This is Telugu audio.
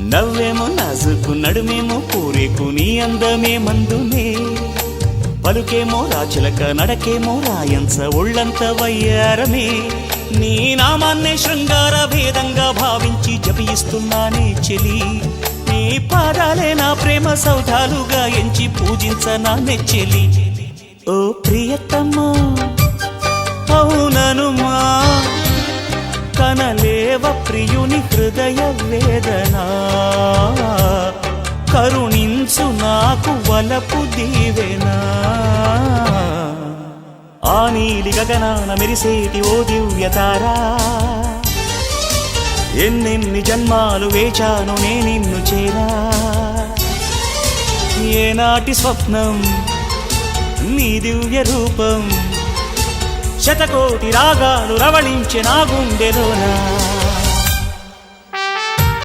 నవ్వేమో నాజుకు నడుమేమో పూరేకు నీ అందమే మందునే పలుకేమో రాచిలక నడకేమో రాయంచ ఒళ్ళంత వయ్యారమే నీ నామాన్నే శృంగార భేదంగా భావించి జపిస్తున్నానే చెలి నీ పాదాలే నా ప్రేమ సౌధాలుగా ఎంచి పూజించనా నెచ్చెలి ఓ ప్రియతమ్మా అవుననుమా కనలేవ ప్రియుని హృదయ వేదనా కరుణించు నాకు వలపు దీవెనా ఆ నీలి గగనాన మెరిసేటి ఓ దివ్యతారా ఎన్నెన్ని జన్మాలు వేచాను నే నిన్ను చేరా ఏనాటి స్వప్నం నీ దివ్య రూపం శతకోటి రాగాలు రవళించే నా గుండెలోనా